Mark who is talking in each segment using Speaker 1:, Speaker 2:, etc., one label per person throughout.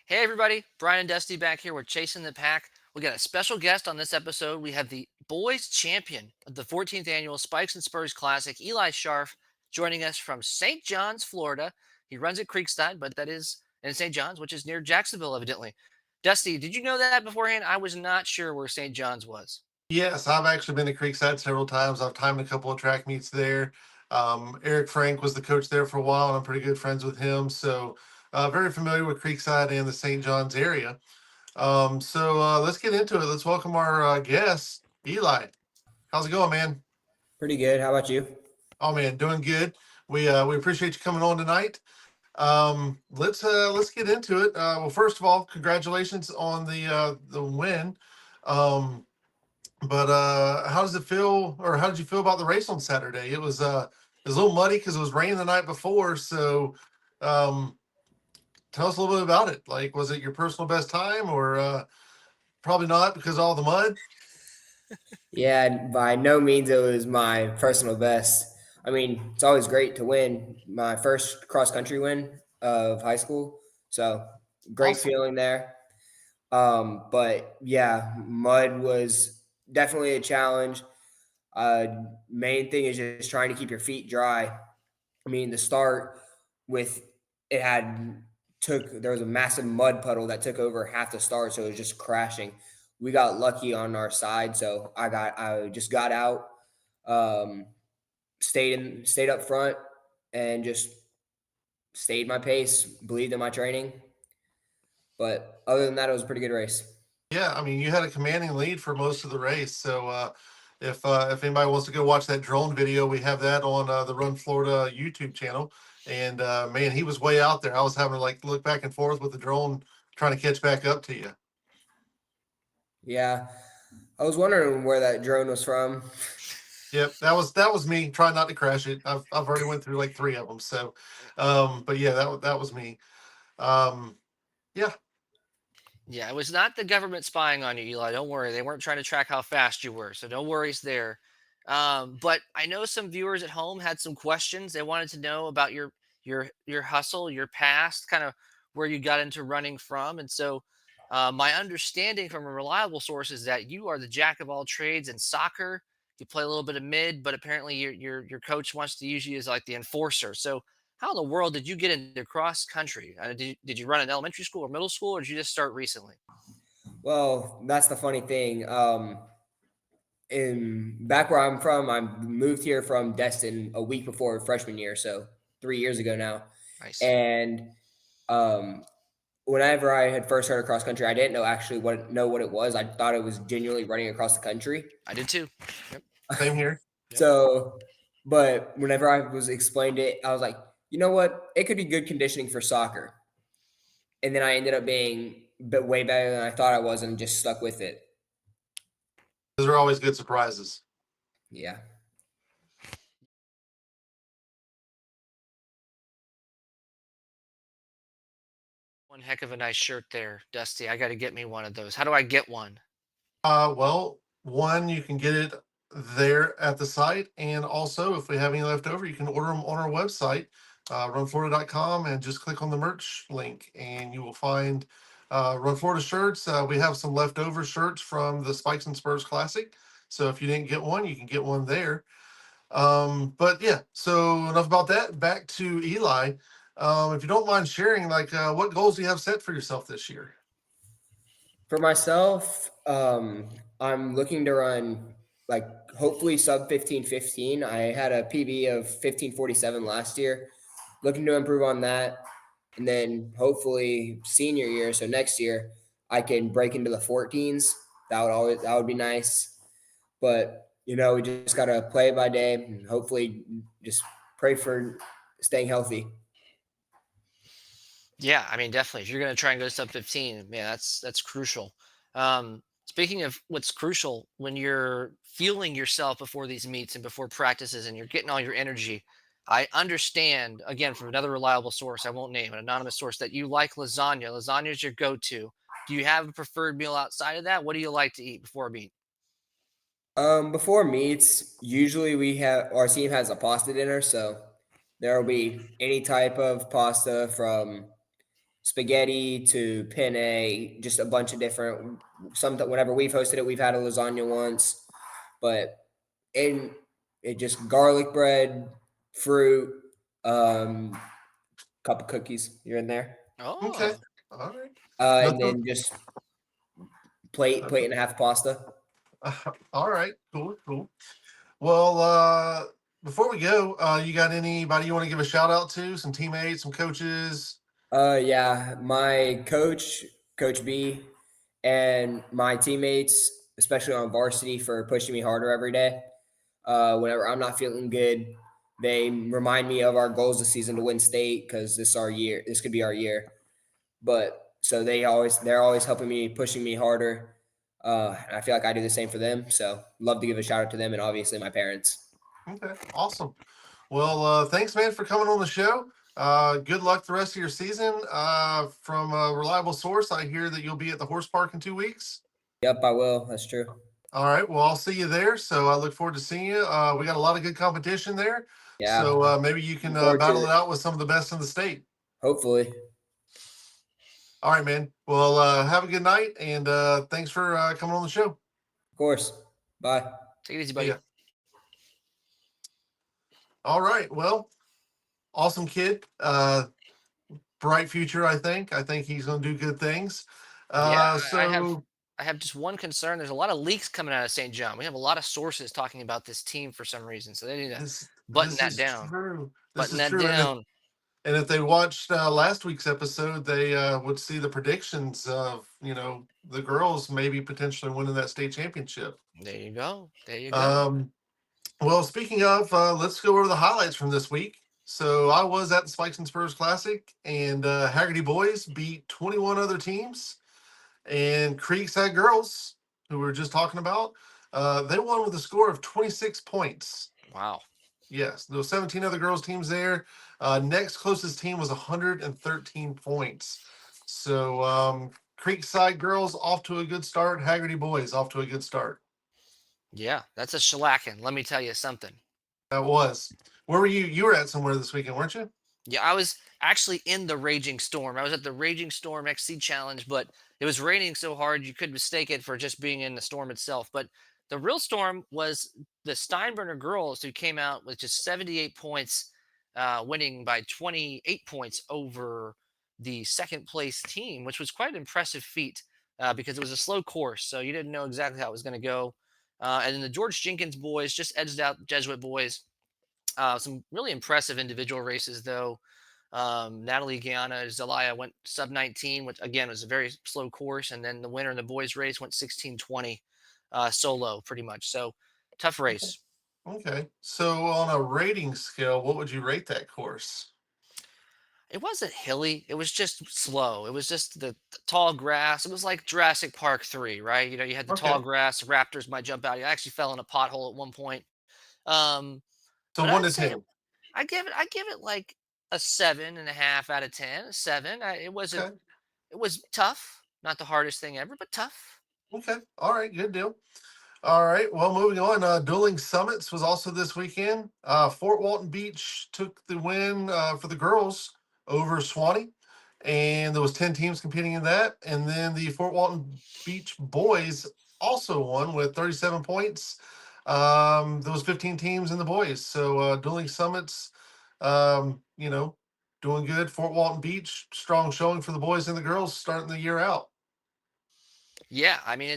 Speaker 1: Hey everybody, Brian and Dusty back here. We're chasing the pack. We got a special guest on this episode. We have the boys champion of the 14th annual Spikes and Spurs Classic, Eli Sharf, joining us from St. John's, Florida. He runs at Creekside, but that is in St. John's, which is near Jacksonville, evidently. Dusty, did you know that beforehand? I was not sure where St. John's was.
Speaker 2: Yes, I've actually been to Creekside several times. I've timed a couple of track meets there. Eric Frank was the coach there for a while, and I'm pretty good friends with him. So, very familiar with Creekside and the St. John's area. Let's get into it. Let's welcome our guest, Eli. How's it going, man?
Speaker 3: Pretty good. How about you?
Speaker 2: Oh man, doing good. We appreciate you coming on tonight. Let's get into it. Well, first of all, congratulations on the win. Um, But how does it feel, or how did you feel about the race on Saturday? It was a little muddy because it was raining the night before. So, um, tell us a little bit about it. Like, was it your personal best time, or probably not because of all the mud?
Speaker 3: Yeah, by no means it was my personal best. I mean, it's always great to win. My first cross country win of high school. So great
Speaker 2: Awesome.
Speaker 3: feeling there. But yeah, mud was definitely a challenge. Uh, Main thing is just trying to keep your feet dry. I mean, the start with it had took there was a massive mud puddle that took over half the start, so it was just crashing. We got lucky on our side, so I just got out, um, stayed up front, and just stayed my pace, believed in my training. But other than that, it was a pretty good race.
Speaker 2: Yeah, I mean, you had a commanding lead for most of the race. So, if anybody wants to go watch that drone video, we have that on the Run Florida YouTube channel. And man, he was way out there. I was having to like look back and forth with the drone trying to catch back up to you.
Speaker 3: Yeah, I was wondering where that drone was from.
Speaker 2: Yep, that was me trying not to crash it. I've already went through like three of them. So, but yeah, that was me. Um, yeah,
Speaker 1: Yeah, it was not the government spying on you, Eli. Don't worry. They weren't trying to track how fast you were. So no worries there. But I know some viewers at home had some questions. They wanted to know about your hustle, your past, kind of where you got into running from. And so my understanding from a reliable source is that you are the jack of all trades in soccer. You play a little bit of mid, but apparently your coach wants to use you as like the enforcer. So how in the world did you get into cross country? Did you run in elementary school or middle school, or did you just start recently?
Speaker 3: Well, that's the funny thing. In back where I'm from, I moved here from Destin a week before freshman year, so 3 years ago now.
Speaker 1: Nice.
Speaker 3: And um, whenever I had first heard of cross country, I didn't know what it was. I thought it was genuinely running across the country.
Speaker 1: I did too. Yep.
Speaker 2: same here.
Speaker 1: Yep.
Speaker 3: So, but whenever I was explained it, I was like, you know what? It could be good conditioning for soccer. And then I ended up being way better than I thought I was, and just stuck with it.
Speaker 2: Those are always good surprises.
Speaker 3: Yeah.
Speaker 1: One heck of a nice shirt there, Dusty. I got to get me one of those. How do I get one?
Speaker 2: Well, one, you can get it there at the site, and also if we have any left over, you can order them on our website, runflorida.com, and just click on the merch link, and you will find Run Florida shirts. We have some leftover shirts from the Spikes and Spurs Classic, so if you didn't get one, you can get one there. But yeah, so enough about that. Back to Eli. If you don't mind sharing, like, what goals do you have set for yourself this year?
Speaker 3: For myself, I'm looking to run like hopefully sub 15:15. I had a PB of 15:47 last year. Looking to improve on that. And then hopefully senior year, so next year, I can break into the 14s. That would be nice. But we just gotta play it by day and hopefully just pray for staying healthy.
Speaker 1: Yeah, I mean, definitely. If you're going to try and go sub 15, man, that's crucial. Speaking of what's crucial, when you're fueling yourself before these meets and before practices, and you're getting all your energy, I understand again from another reliable source. I won't name an anonymous source that you like lasagna. Lasagna is your go-to. Do you have a preferred meal outside of that? What do you like to eat before a meet?
Speaker 3: Before meets, usually we have our team has a pasta dinner, so there will be any type of pasta from spaghetti to penne, just a bunch of different. Some whenever we've hosted it, we've had a lasagna once, but and it just garlic bread, fruit, cup of cookies. You're in there,
Speaker 2: Okay.
Speaker 1: Oh,
Speaker 2: All right.
Speaker 3: and
Speaker 2: Nothing.
Speaker 3: then just plate and a half pasta.
Speaker 2: All right. Cool. Cool. Well, before we go, you got anybody you want to give a shout out to? Some teammates, some coaches?
Speaker 3: Yeah, my coach, Coach B, and my teammates, especially on varsity, for pushing me harder every day. Whenever I'm not feeling good, they remind me of our goals this season to win state because this our year. This could be our year. But so they're always helping me, pushing me harder. And I feel like I do the same for them. So love to give a shout out to them and obviously my parents.
Speaker 2: Okay. Awesome. Well, thanks, man, for coming on the show. Good luck the rest of your season. From a reliable source, I hear that you'll be at the horse park in 2 weeks.
Speaker 3: Yep, I will. That's true.
Speaker 2: All right. Well, I'll see you there. So I look forward to seeing you. We got a lot of good competition there.
Speaker 3: Yeah,
Speaker 2: So maybe you can
Speaker 3: look forward to
Speaker 2: battle it
Speaker 3: it.
Speaker 2: out with some of the best in the state.
Speaker 3: Hopefully, of
Speaker 2: All right, man. Well, have a good night. And thanks for coming on the show.
Speaker 3: course. Bye.
Speaker 1: take it easy,
Speaker 2: See
Speaker 1: buddy.
Speaker 2: ya. All right. Well, awesome kid. Bright future, I think. I think he's going to do good things.
Speaker 1: Yeah,
Speaker 2: So
Speaker 1: I have just one concern. There's a lot of leaks coming out of St. John. We have a lot of sources talking about this team for some reason, so they need to button
Speaker 2: this
Speaker 1: that
Speaker 2: is
Speaker 1: down.
Speaker 2: true. This
Speaker 1: Button
Speaker 2: is
Speaker 1: that
Speaker 2: true.
Speaker 1: down.
Speaker 2: And if they watched last week's episode, they would see the predictions of the girls maybe potentially winning that state championship.
Speaker 1: There you go. There you go.
Speaker 2: Um, well, speaking of, let's go over the highlights from this week. So I was at the Spikes and Spurs Classic, and Haggerty boys beat 21 other teams, and Creekside girls, who we were just talking about, they won with a score of 26 points.
Speaker 1: Wow.
Speaker 2: Yes, there were 17 other girls teams there. Next closest team was 113 points. So Creekside girls off to a good start. Haggerty boys off to a good start.
Speaker 1: Yeah, that's a shellacking. Let me tell you something.
Speaker 2: That was. Where were you? You were at somewhere this weekend, weren't you?
Speaker 1: Yeah, I was actually in the Raging Storm. I was at the Raging Storm XC Challenge, but it was raining so hard you could mistake it for just being in the storm itself. But the real storm was the Steinbrenner girls who came out with just 78 points, winning by 28 points over the second place team, which was quite an impressive feat because it was a slow course. So you didn't know exactly how it was going to go. And then the George Jenkins boys just edged out Jesuit boys. Some really impressive individual races, though. Natalie Gianna Zelaya went sub 19, which again was a very slow course, and then the winner in the boys' race went 16:20 solo, pretty much. So tough
Speaker 2: Okay.
Speaker 1: race.
Speaker 2: Okay. So on a rating scale, what would you rate that course?
Speaker 1: It wasn't hilly; it was just slow. It was just the tall grass. It was like Jurassic Park 3, right? You had the tall
Speaker 2: Okay.
Speaker 1: grass. Raptors might jump out. I actually fell in a pothole at one point. Um,
Speaker 2: So
Speaker 1: but
Speaker 2: one
Speaker 1: I'd
Speaker 2: to
Speaker 1: say
Speaker 2: 10.
Speaker 1: I give it like a 7.5 out of 10. A seven. It wasn't.
Speaker 2: Okay.
Speaker 1: It was tough. Not the hardest thing ever, but tough.
Speaker 2: Okay. All right. Good deal. All right. Well, moving on. Dueling Summits was also this weekend. Fort Walton Beach took the win for the girls over Swanee, and there was 10 teams competing in that. And then the Fort Walton Beach boys also won with 37 points. There was 15 teams in the boys. So Dueling Summits, doing good. Fort Walton Beach, strong showing for the boys and the girls starting the year out.
Speaker 1: Yeah, I mean,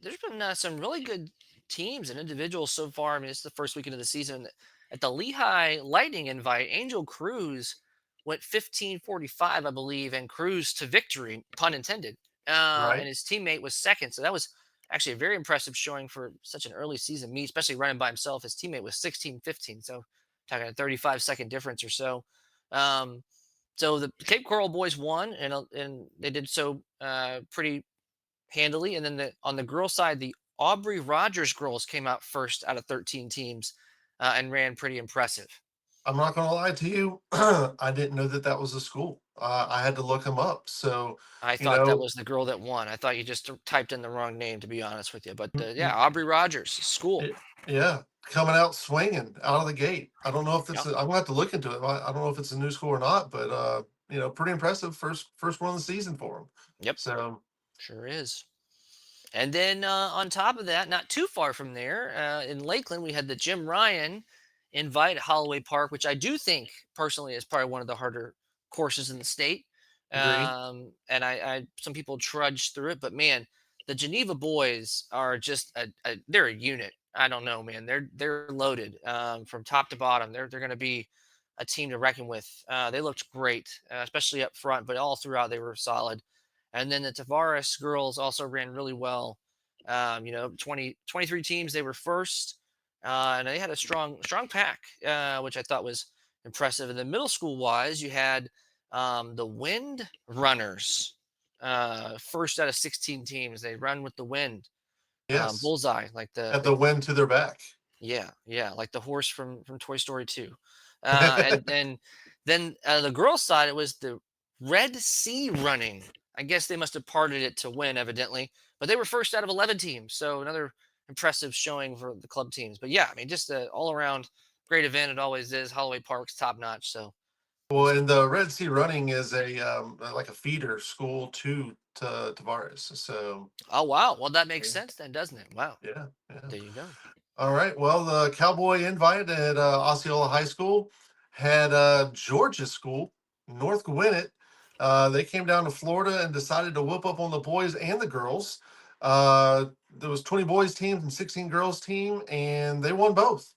Speaker 1: there's been some really good teams and individuals so far. I mean, it's the first weekend of the season. At the Lehigh Lightning invite, Angel Cruz went 15:45, I believe, and cruised to victory, pun intended. And
Speaker 2: Right.
Speaker 1: his teammate was second, so that was actually a very impressive showing for such an early season meet, especially running by himself. His teammate was 16:15, so talking a 35-second difference or so. Um, so the Cape Coral boys won, and they did so pretty handily. And then on the girls' side, the Aubrey Rogers girls came out first out of 13 teams and ran pretty impressive.
Speaker 2: I'm not going to lie to you. I didn't know that that was a school. I had to look them up. So,
Speaker 1: I
Speaker 2: you
Speaker 1: thought that
Speaker 2: know,
Speaker 1: was the girl that won. I thought you just typed in the wrong name, to be honest with you. But
Speaker 2: mm,
Speaker 1: yeah,
Speaker 2: mm,
Speaker 1: Aubrey Rogers, school.
Speaker 2: yeah, coming out swinging out of the gate. I don't know if
Speaker 1: Yeah.
Speaker 2: I'm going to have to look into it. I don't know if it's a new school or not, but pretty impressive first one of the season for them.
Speaker 1: Yep,
Speaker 2: So
Speaker 1: sure is. And then on top of that, not too far from there, in Lakeland, we had the Jim Ryan Invite at Holloway Park, which I do think personally is probably one of the harder courses in the state.
Speaker 2: agree.
Speaker 1: And some people trudge through it, but man, the Geneva boys are just they're a unit. I don't know, man. They're loaded from top to bottom. They're going to be a team to reckon with. They looked great, especially up front, but all throughout they were solid. And then the Tavares girls also ran really well. 23 teams, they were first. And they had a strong pack, which I thought was impressive. And then middle school wise, you had the Wind Runners, first out of 16 teams. They run with the wind,
Speaker 2: Yes,
Speaker 1: bullseye, like
Speaker 2: at the wind to their back.
Speaker 1: yeah, like the horse from Toy Story 2. And then the girls' side, it was the Red Sea Running. I guess they must have parted it to win, evidently, but they were first out of 11 teams, so another impressive showing for the club teams. But yeah, I mean, just an all around great event. It always is. Holloway Park's top notch. So
Speaker 2: Well, and the Red Sea Running is a like a feeder school to Tavares. So
Speaker 1: oh wow, well that makes
Speaker 2: yeah,
Speaker 1: sense then, doesn't it? Wow,
Speaker 2: yeah, yeah.
Speaker 1: there you go.
Speaker 2: All right. Well, the Cowboy Invite at Osceola High School had Georgia School, North Gwinnett. They came down to Florida and decided to whoop up on the boys and the girls. There was 20 boys teams and 16 girls team, and they won both.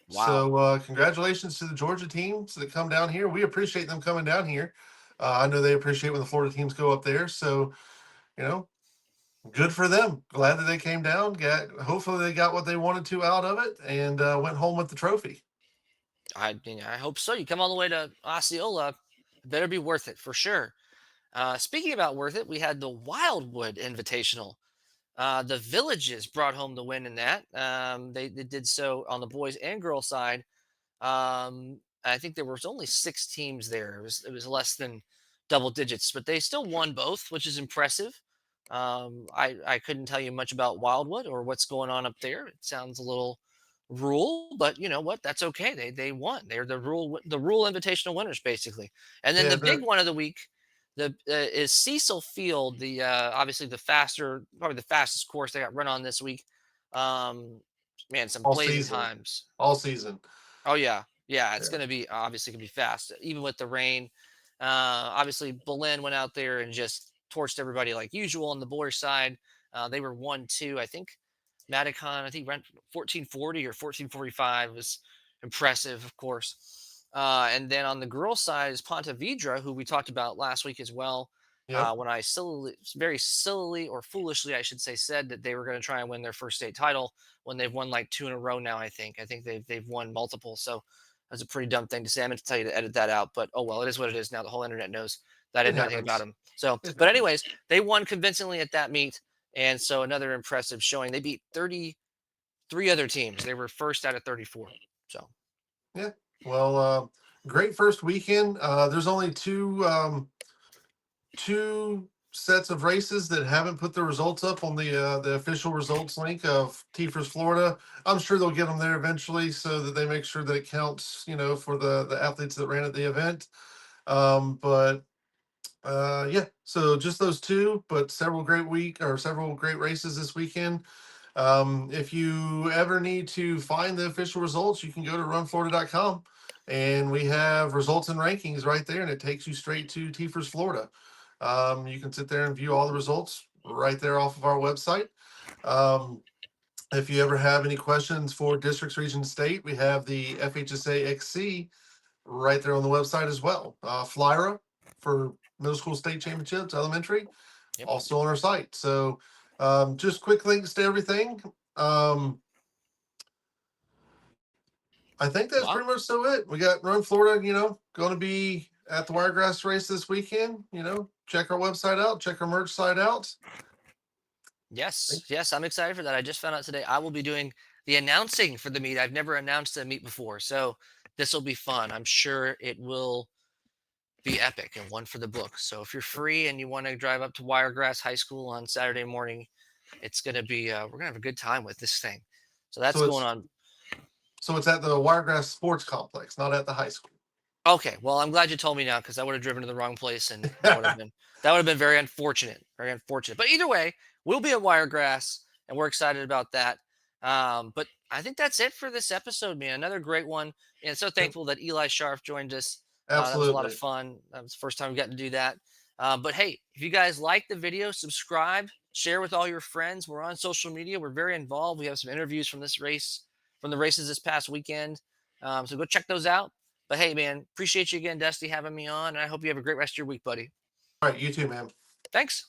Speaker 1: Wow.
Speaker 2: So congratulations to the Georgia teams that come down here. We appreciate them coming down here. I know they appreciate when the Florida teams go up there. So you know, good for them. Glad that they came down. Hopefully they got what they wanted to out of it and went home with the trophy.
Speaker 1: I hope so. You come all the way to Osceola, it better be worth it for sure. Speaking about worth it, we had the Wildwood Invitational. The Villages brought home the win in that. They did so on the boys and girls side. I think there was only 6 teams there. It was less than double digits, but they still won both, which is impressive. I couldn't tell you much about Wildwood or what's going on up there. It sounds a little rural, but you know what? That's okay. They won. They're the rule invitational winners basically. And then
Speaker 2: Yeah,
Speaker 1: the big one of the week, is Cecil Field. The obviously probably the fastest course they got run on this week. Um, Man, some
Speaker 2: all
Speaker 1: blazing
Speaker 2: season,
Speaker 1: times.
Speaker 2: all season.
Speaker 1: Oh yeah, it's
Speaker 2: Yeah,
Speaker 1: gonna be obviously gonna be fast, even with the rain. Obviously, Boleyn went out there and just torched everybody like usual on the boys' side. They were 1-2, I think. Madicon, I think, ran 1440 or 1445 was impressive, of course. And then on the girls' side is Ponte Vedra, who we talked about last week as well.
Speaker 2: yep,
Speaker 1: When I very sillily or foolishly, I should say, said that they were going to try and win their first state title when they've won like 2 in a row now. I think they've won multiple. So that's a pretty dumb thing to say. I meant to tell you to edit that out, but oh well, it is what it is now. The whole internet knows that I
Speaker 2: it
Speaker 1: didn't know anything about
Speaker 2: happens.
Speaker 1: them. So,
Speaker 2: It
Speaker 1: but
Speaker 2: happens.
Speaker 1: anyways, they won convincingly at that meet, and so another impressive showing. They beat 33 other teams. They were first out of 34. So
Speaker 2: Yeah. Well, great first weekend. There's only two sets of races that haven't put the results up on the official results link of Tifers Florida. I'm sure they'll get them there eventually so that they make sure that it counts, for the athletes that ran at the event. But yeah, so just those two, but several great races this weekend. If you ever need to find the official results, you can go to runflorida.com and we have results and rankings right there, and it takes you straight to Tifers Florida. You can sit there and view all the results right there off of our website. Um, if you ever have any questions for districts, region, state, we have the FHSA XC right there on the website as well. Flyra for middle school state championships, elementary,
Speaker 1: yep.
Speaker 2: also on our site. So just quick links to everything. Um, I think that's
Speaker 1: Wow.
Speaker 2: pretty much so it. We got Run Florida, going to be at the Wiregrass race this weekend. Check our website out, check our merch site out.
Speaker 1: Yes, I'm excited for that. I just found out today I will be doing the announcing for the meet. I've never announced a meet before, so this will be fun. I'm sure it will be epic and one for the book. So if you're free and you want to drive up to Wiregrass High School on Saturday morning, it's gonna be we're gonna have a good time with this thing. So that's
Speaker 2: So
Speaker 1: going
Speaker 2: it's
Speaker 1: on.
Speaker 2: so it's at the Wiregrass Sports Complex, not at the high school.
Speaker 1: Okay, well, I'm glad you told me now because I would have driven to the wrong place, and that would have been very unfortunate, very unfortunate. But either way, we'll be at Wiregrass, and we're excited about that. But I think that's it for this episode, man. Another great one, and so
Speaker 2: Yep,
Speaker 1: thankful that Eli Sharf joined us. That was a lot of
Speaker 2: absolutely.
Speaker 1: fun. That was the first time we got to do that. But hey, if you guys like the video, subscribe, share with all your friends. We're on social media. We're very involved. We have some interviews from this race, from the races this past weekend. So go check those out. But hey, man, appreciate you again, Dusty, having me on. And I hope you have a great rest of your week, buddy.
Speaker 2: All right, you too, man.
Speaker 1: Thanks.